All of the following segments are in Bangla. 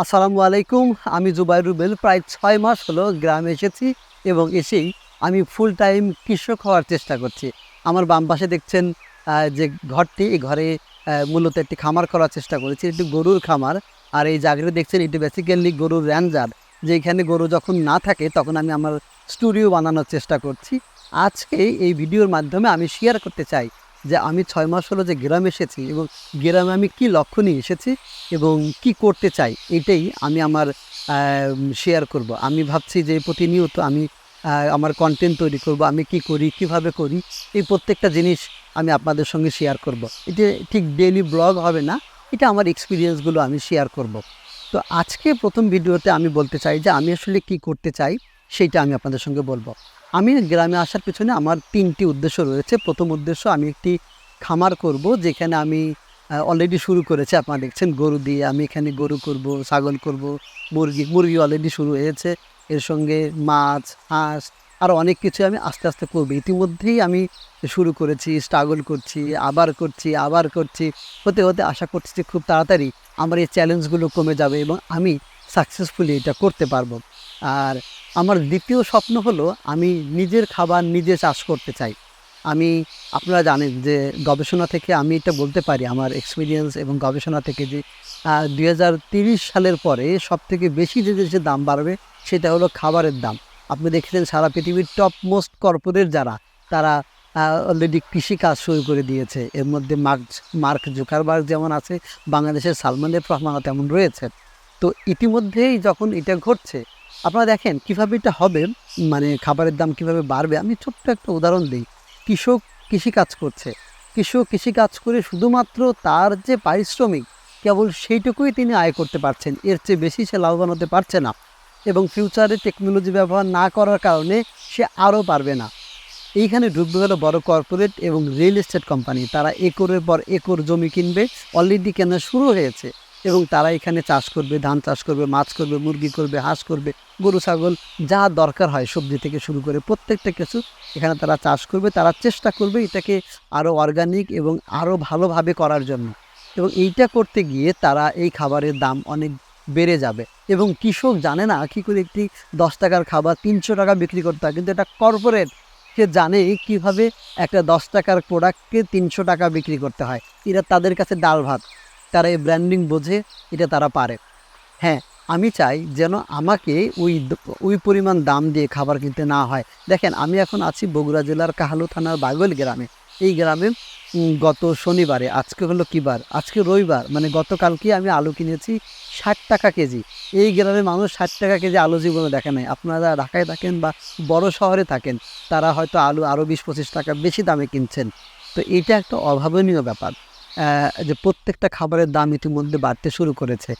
আসসালামু আলাইকুম। আমি জুবাইর রুবেল। প্রায় ৬ মাস হলো গ্রামে এসেছি এবং এসেই আমি ফুল টাইম কৃষক হওয়ার চেষ্টা করছি। আমার বাম পাশে দেখছেন যে ঘরটি, এই ঘরে মূলত একটি খামার করার চেষ্টা করেছি। এটি গরুর খামার। আর এই জায়গাটা দেখছেন, এটি বেসিক্যালি গরুর র্যাঞ্জার। যেখানে গরু যখন না থাকে তখন আমি আমার স্টুডিও বানানোর চেষ্টা করছি। আজকে এই ভিডিওর মাধ্যমে আমি শেয়ার করতে চাই যে আমি ৬ মাস হলো যে গ্রামে এসেছি এবং গ্রামে আমি কী লক্ষ্য নিয়ে এসেছি এবং কি করতে চাই, এটাই আমি আমার শেয়ার করব। আমি ভাবছি যে প্রতিনিয়ত আমি আমার কন্টেন্ট তৈরি করব। আমি কি করি, কিভাবে করি, এই প্রত্যেকটা জিনিস আমি আপনাদের সঙ্গে শেয়ার করব। এটা ঠিক ডেইলি ব্লগ হবে না, এটা আমার এক্সপিরিয়েন্সগুলো আমি শেয়ার করব। তো আজকে প্রথম ভিডিওতে আমি বলতে চাই যে আমি আসলে কি করতে চাই, সেইটা আমি আপনাদের সঙ্গে বলবো। আমি গ্রামে আসার পেছনে আমার ৩টি উদ্দেশ্য রয়েছে। প্রথম উদ্দেশ্য, আমি একটি খামার করব, যেখানে আমি অলরেডি শুরু করেছি। আপনারা দেখছেন গরু দিয়ে, আমি এখানে গরু করব, ছাগল করব, মুরগি অলরেডি শুরু হয়েছে। এর সঙ্গে মাছ, হাঁস, আরও অনেক কিছু আমি আস্তে আস্তে করব। ইতিমধ্যেই আমি শুরু করেছি, স্ট্রাগল করছি, আবার করছি। হতে হতে আশা করছি যে খুব তাড়াতাড়ি আমার এই চ্যালেঞ্জগুলো কমে যাবে এবং আমি সাকসেসফুলি এটা করতে পারবো। আর আমার দ্বিতীয় স্বপ্ন হলো, আমি নিজের খাবার নিজে চাষ করতে চাই। আমি আপনারা জানেন যে গবেষণা থেকে আমি এটা বলতে পারি, আমার এক্সপিরিয়েন্স এবং গবেষণা থেকে, যে ২০৩০ সালের পরে সবথেকে বেশি যে দেশের দাম বাড়বে সেটা হলো খাবারের দাম। আপনি দেখেছেন সারা পৃথিবীর টপ মোস্ট কর্পোরেট যারা, তারা অলরেডি কৃষিকাজ শুরু করে দিয়েছে। এর মধ্যে মার্ক জুকারবার্গ যেমন আছে, বাংলাদেশের সালমান এফ রহমানও তেমন রয়েছে। তো ইতিমধ্যেই যখন এটা ঘটছে, আপনারা দেখেন কীভাবে এটা হবে, মানে খাবারের দাম কীভাবে বাড়বে। আমি ছোট্ট একটা উদাহরণ দিই। কৃষক কৃষিকাজ করছে, কৃষক কৃষিকাজ করে শুধুমাত্র তার যে পারিশ্রমিক, কেবল সেইটুকুই তিনি আয় করতে পারছেন, এর চেয়ে বেশি সে লাভবান হতে পারছে না। এবং ফিউচারে টেকনোলজি ব্যবহার না করার কারণে সে আরও পারবে না। এইখানে ঢুকবে হলো বড় কর্পোরেট এবং রিয়েল এস্টেট কোম্পানি। তারা একরের পর একর জমি কিনবে, অলরেডি কেনা শুরু হয়েছে, এবং তারা এখানে চাষ করবে, ধান চাষ করবে, মাছ করবে, মুরগি করবে, হাঁস করবে, গরু ছাগল, যা দরকার হয় সবজি থেকে শুরু করে প্রত্যেকটা কিছু এখানে তারা চাষ করবে। তারা চেষ্টা করবে এটাকে আরও অর্গানিক এবং আরও ভালোভাবে করার জন্য। এবং এইটা করতে গিয়ে তারা এই খাবারের দাম অনেক বেড়ে যাবে, এবং কৃষক জানে না কী করে একটি ১০ টাকার খাবার ৩০০ টাকা বিক্রি করতে হয়। কিন্তু এটা কর্পোরেট, সে জানে কীভাবে একটা ১০ টাকার প্রোডাক্টকে ৩০০ টাকা বিক্রি করতে হয়। এরা তাদের কাছে ডাল ভাত, তারা এই ব্র্যান্ডিং বোঝে, এটা তারা পারে। হ্যাঁ, আমি চাই যেন আমাকে ওই পরিমাণ দাম দিয়ে খাবার কিনতে না হয়। দেখেন, আমি এখন আছি বগুড়া জেলার কাহালু থানার বাগল গ্রামে। এই গ্রামে গত শনিবারে, আজকে হলো কী বার, আজকে রবিবার, মানে গতকালকে আমি আলু কিনেছি ৬০ টাকা কেজি। এই গ্রামে মানুষ ৬০ টাকা কেজি আলু জীবনে দেখে নাই। আপনারা ঢাকায় থাকেন বা বড় শহরে থাকেন, তারা হয়তো আলু আরও ২০-২৫ টাকা বেশি দামে কিনছেন। তো এইটা একটা অভাবনীয় ব্যাপার, যে প্রত্যেকটা খাবারের দাম ইতিমধ্যে বাড়তে শুরু করেছে।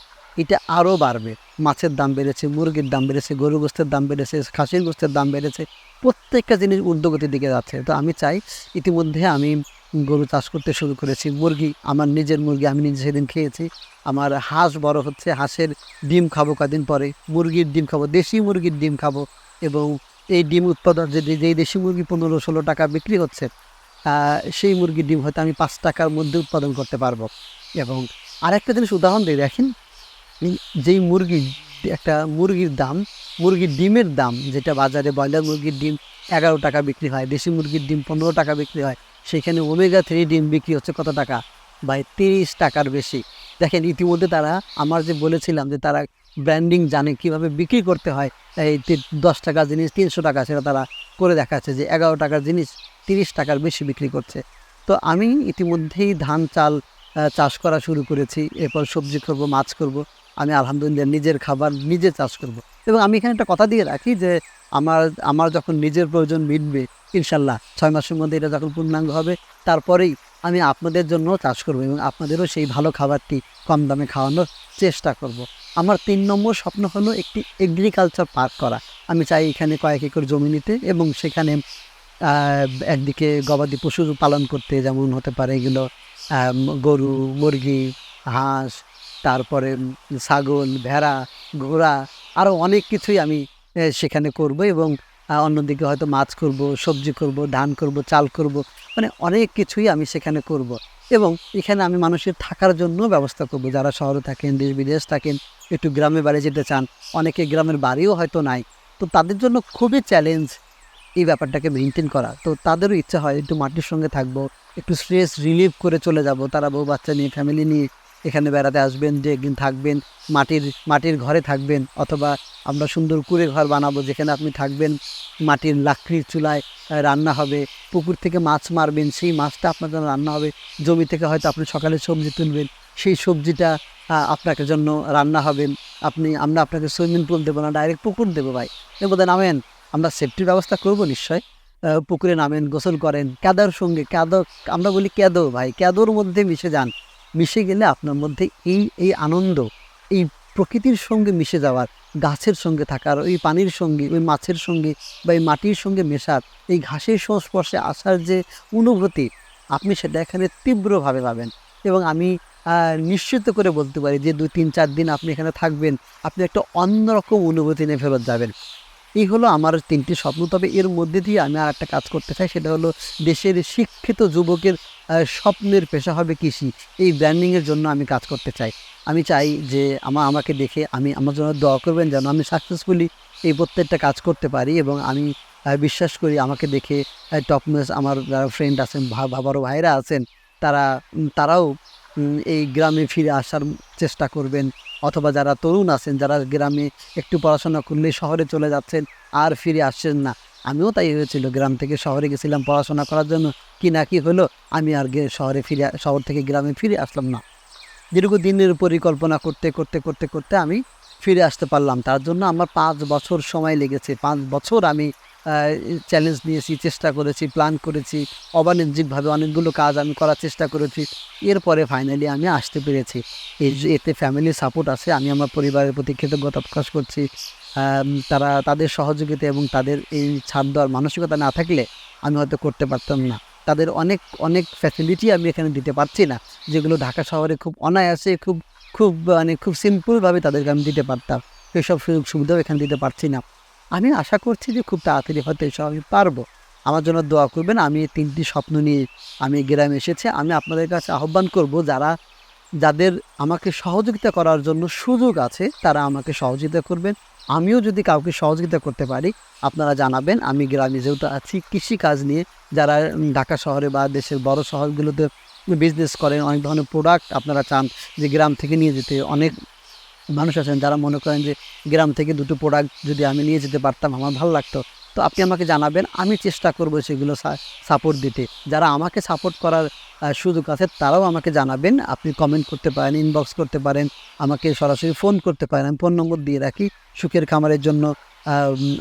এটা আরও বাড়বে। মাছের দাম বেড়েছে, মুরগির দাম বেড়েছে, গরু গোস্তের দাম বেড়েছে, খাসির গোস্তের দাম বেড়েছে। প্রত্যেকটা জিনিস ঊর্ধ্বগতির দিকে যাচ্ছে। তো আমি চাই, ইতিমধ্যে আমি গরু চাষ করতে শুরু করেছি। মুরগি, আমার নিজের মুরগি, আমি নিজে সেদিন খেয়েছি। আমার হাঁস বড় হচ্ছে, হাঁসের ডিম খাবো কদিন পরে, মুরগির ডিম খাবো, দেশি মুরগির ডিম খাবো। এবং এই ডিম উৎপাদন, যেই দেশি মুরগি ১৫-১৬ টাকা বিক্রি হচ্ছে, সেই মুরগির ডিম হয়তো আমি ৫ টাকার মধ্যে উৎপাদন করতে পারবো। এবং আরেকটা জিনিস উদাহরণ দিয়ে দেখেন, যেই একটা মুরগির দাম, মুরগির ডিমের দাম, যেটা বাজারে ব্রয়লার মুরগির ডিম ১১ টাকা বিক্রি হয়, দেশি মুরগির ডিম ১৫ টাকা বিক্রি হয়, সেখানে ওমেগা-3 ডিম বিক্রি হচ্ছে কত টাকা? ভাই, ৩০ টাকার বেশি। দেখেন, ইতিমধ্যে তারা, আমার যে বলেছিলাম যে তারা ব্র্যান্ডিং জানে কীভাবে বিক্রি করতে হয়, এই ১০ টাকার জিনিস ৩০০ টাকা, সেটা তারা করে দেখাচ্ছে যে ১১ টাকার জিনিস ৩০ টাকার বেশি বিক্রি করছে। তো আমি ইতিমধ্যেই ধান চাল চাষ করা শুরু করেছি। এরপর সবজি করব, মাছ করব। আমি আলহামদুলিল্লাহ নিজের খাবার নিজে চাষ করব। এবং আমি এখানে একটা কথা দিয়ে রাখি যে আমার আমার যখন নিজের প্রয়োজন মিটবে, ইনশাল্লাহ ৬ মাসের মধ্যে এটা যখন পূর্ণাঙ্গ হবে, তারপরেই আমি আপনাদের জন্য চাষ করব এবং আপনাদেরও সেই ভালো খাবারটি কম দামে খাওয়ানোর চেষ্টা করব। আমার ৩ নম্বর স্বপ্ন হলো একটি এগ্রিকালচার পার্ক করা। আমি চাই এখানে কয়েক একর জমি নিতে এবং সেখানে একদিকে গবাদি পশু পালন করতে, যেমন হতে পারে এগুলো গরু, মুরগি, হাঁস, তারপরে ছাগল, ভেড়া, ঘোড়া, আরও অনেক কিছুই আমি সেখানে করব। এবং অন্যদিকে হয়তো মাছ করব, সবজি করব, ধান করব, চাল করব, মানে অনেক কিছুই আমি সেখানে করব। এবং এখানে আমি মানুষের থাকার জন্য ব্যবস্থা করব। যারা শহরে থাকেন, দেশ বিদেশ থাকেন, একটু গ্রামে বাড়ি যেতে চান, অনেকে গ্রামের বাড়িও হয়তো নাই, তো তাদের জন্য খুবই চ্যালেঞ্জ এই ব্যাপারটাকে মেনটেন করা। তো তাদেরও ইচ্ছা হয় একটু মাটির সঙ্গে থাকবো, একটু স্ট্রেস রিলিভ করে চলে যাব। তারা বউ বাচ্চা নিয়ে, ফ্যামিলি নিয়ে এখানে বেড়াতে আসবেন, যে একদিন থাকবেন, মাটির ঘরে থাকবেন, অথবা আমরা সুন্দর কুঁড়ে ঘর বানাবো যেখানে আপনি থাকবেন, মাটির লাকড়ির চুলায় রান্না হবে, পুকুর থেকে মাছ মারবেন, সেই মাছটা আপনার জন্য রান্না হবে, জমি থেকে হয়তো আপনি সকালে সবজি তুলবেন, সেই সবজিটা আপনাকে জন্য রান্না হবেন। আমরা আপনাকে সুইমিং পুল দেবো না, ডাইরেক্ট পুকুর দেবো ভাই, এর মধ্যে নামেন, আমরা সেফটির ব্যবস্থা করব নিশ্চয়। পুকুরে নামেন, গোসল করেন, কাদার সঙ্গে আমরা বলি ক্যাদো ভাই, ক্যাদোর মধ্যে মিশে যান। মিশে গেলে আপনার মধ্যে এই আনন্দ, এই প্রকৃতির সঙ্গে মিশে যাওয়ার, গাছের সঙ্গে থাকার, ওই পানির সঙ্গে, ওই মাছের সঙ্গে বা এই মাটির সঙ্গে মেশার, এই ঘাসের সংস্পর্শে আসার যে অনুভূতি, আপনি সেটা এখানে তীব্রভাবে পাবেন। এবং আমি নিশ্চিত করে বলতে পারি যে 2-3-4 দিন আপনি এখানে থাকবেন, আপনি একটা অন্যরকম অনুভূতি নিয়ে ফেরত যাবেন। এই হলো আমার 3টি স্বপ্ন। তবে এর মধ্যে দিয়ে আমি আর একটা কাজ করতে চাই, সেটা হলো দেশের শিক্ষিত যুবকের স্বপ্নের পেশা হবে কৃষি। এই ব্র্যান্ডিংয়ের জন্য আমি কাজ করতে চাই। আমি চাই যে আমাকে দেখে আমার জন্য দোয়া করবেন যেন আমি সাকসেসফুলি এই প্রত্যেকটা কাজ করতে পারি। এবং আমি বিশ্বাস করি আমাকে দেখে টপমোস্ট আমার যারা ফ্রেন্ড আছেন, বড় ভাইরা আছেন, তারাও এই গ্রামে ফিরে আসার চেষ্টা করবেন। অথবা যারা তরুণ আছেন, যারা গ্রামে একটু পড়াশোনা করলে শহরে চলে যাচ্ছেন, আর ফিরে আসছেন না। আমিও তাই হয়েছিল, গ্রাম থেকে শহরে গেছিলাম পড়াশোনা করার জন্য, কি না কি হলো, আমি আর শহর থেকে গ্রামে ফিরে আসলাম না। দীর্ঘদিনের পরিকল্পনা করতে করতে করতে করতে আমি ফিরে আসতে পারলাম। তার জন্য আমার 5 বছর সময় লেগেছে। 5 বছর আমি চ্যালেঞ্জ নিয়েছি, চেষ্টা করেছি, প্ল্যান করেছি, অবাণিজ্যিকভাবে অনেকগুলো কাজ আমি করার চেষ্টা করেছি। এরপরে ফাইনালি আমি আসতে পেরেছি। এতে ফ্যামিলির সাপোর্ট আছে। আমি আমার পরিবারের প্রতি কৃতজ্ঞতা প্রকাশ করছি। তাদের সহযোগিতা এবং তাদের এই ছাড় দেওয়ার মানসিকতা না থাকলে আমি হয়তো করতে পারতাম না। তাদের অনেক অনেক ফ্যাসিলিটি আমি এখানে দিতে পারছি না, যেগুলো ঢাকা শহরে খুব অনায়াসে, খুব সিম্পলভাবে তাদেরকে আমি দিতে পারতাম। সেসব সুযোগ সুবিধাও এখানে দিতে পারছি না। আমি আশা করছি যে খুব তাড়াতাড়ি হয়তো এসব আমি পারবো। আমার জন্য দোয়া করবেন। আমি 3টি স্বপ্ন নিয়ে আমি গ্রামে এসেছি। আমি আপনাদের কাছে আহ্বান করব, যাদের আমাকে সহযোগিতা করার জন্য সুযোগ আছে, তারা আমাকে সহযোগিতা করবেন। আমিও যদি কাউকে সহযোগিতা করতে পারি, আপনারা জানাবেন। আমি গ্রামে যেহেতু আছি, কৃষিকাজ নিয়ে যারা ঢাকা শহরে বা দেশের বড় শহরগুলোতে বিজনেস করেন, অনেক ধরনের প্রোডাক্ট আপনারা চান যে গ্রাম থেকে নিয়ে যেতে, অনেক মানুষ আছেন যারা মনে করেন যে গ্রাম থেকে 2টো প্রোডাক্ট যদি আমি নিয়ে যেতে পারতাম আমার ভালো লাগতো। তো আপনি আমাকে জানাবেন, আমি চেষ্টা করব সেগুলো সাপোর্ট দিতে। যারা আমাকে সাপোর্ট করার সুযোগ আছে তারাও আমাকে জানাবেন। আপনি কমেন্ট করতে পারেন, ইনবক্স করতে পারেন, আমাকে সরাসরি ফোন করতে পারেন। আমি ফোন নম্বর দিয়ে রাখি। সুখের খামারের জন্য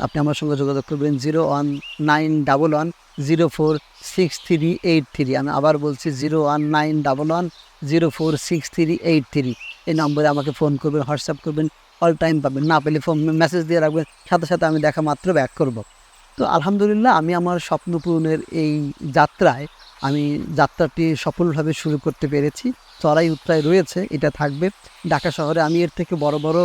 আপনি আমার সঙ্গে যোগাযোগ করবেন 01911046383। আমি আবার বলছি 01911046383। এই নম্বরে আমাকে ফোন করবেন, হোয়াটসঅ্যাপ করবেন, অল টাইম পাবেন। না পেলে ফোন মেসেজ দিয়ে রাখবেন, সাথে সাথে আমি দেখা মাত্র ব্যাক করব। তো আলহামদুলিল্লাহ, আমি আমার স্বপ্ন পূরণের এই যাত্রাটি সফলভাবে শুরু করতে পেরেছি। চড়াই উতরাই রয়েছে, এটা থাকবে। ঢাকা শহরে আমি এর থেকে বড় বড়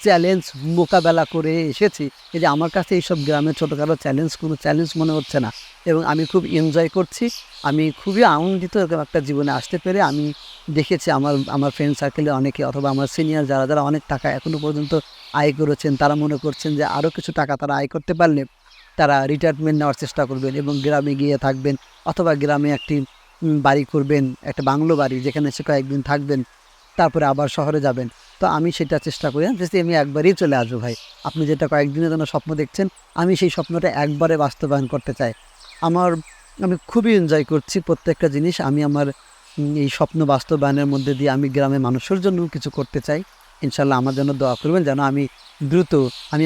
চ্যালেঞ্জ মোকাবেলা করে এসেছি। এই যে আমার কাছে এইসব গ্রামের ছোটোখাটো কোনো চ্যালেঞ্জ মনে হচ্ছে না, এবং আমি খুব এনজয় করছি। আমি খুবই আনন্দিত এরকম একটা জীবনে আসতে পেরে। আমি দেখেছি আমার ফ্রেন্ড সার্কেলে অনেকে, অথবা আমার সিনিয়র যারা অনেক টাকা এখনও পর্যন্ত আয় করেছেন, তারা মনে করছেন যে আরও কিছু টাকা তারা আয় করতে পারলে তারা রিটায়ারমেন্ট নেওয়ার চেষ্টা করবেন এবং গ্রামে গিয়ে থাকবেন, অথবা গ্রামে একটি বাড়ি করবেন, একটা বাংলো বাড়ি, যেখানে সে কয়েকদিন থাকবেন, তারপরে আবার শহরে যাবেন। তো আমি সেটা চেষ্টা করি না, যদি আমি একবারই চলে আসবো ভাই। আপনি যেটা কয়েকদিনের জন্য স্বপ্ন দেখছেন, আমি সেই স্বপ্নটা একবারে বাস্তবায়ন করতে চাই। আমি খুবই এনজয় করছি প্রত্যেকটা জিনিস। আমি আমার এই স্বপ্ন বাস্তবায়নের মধ্যে দিয়ে আমি গ্রামের মানুষের জন্য কিছু করতে চাই। ইনশাল্লাহ আমার জন্য দোয়া করবেন যেন আমি দ্রুত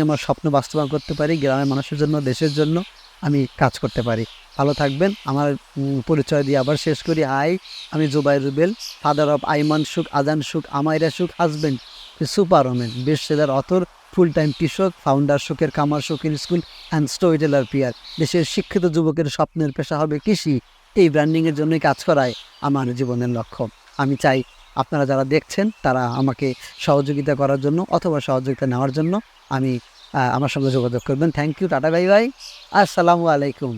আমার স্বপ্ন বাস্তবায়ন করতে পারি, গ্রামের মানুষের জন্য, দেশের জন্য আমি কাজ করতে পারি। ভালো থাকবেন। আমার পরিচয় দিয়ে আবার শেষ করি। আমি Zubair Rubel, father of Aiman Sukh, Azan Sukh, Amaira Sukh, husband, super woman, bestseller author, full time কৃষক, ফাউন্ডার সুখের খামার, সুখের school and storyteller peer. দেশের শিক্ষিত যুবকের স্বপ্নের পেশা হবে কৃষি। এই ব্র্যান্ডিংয়ের জন্যই কাজ করাই আমার জীবনের লক্ষ্য। আমি চাই আপনারা যারা দেখছেন তারা আমাকে সহযোগিতা করার জন্য অথবা সহযোগিতা নেওয়ার জন্য আমার সঙ্গে যোগাযোগ করবেন। Thank you, tata, bye bye, আসসালামু আলাইকুম।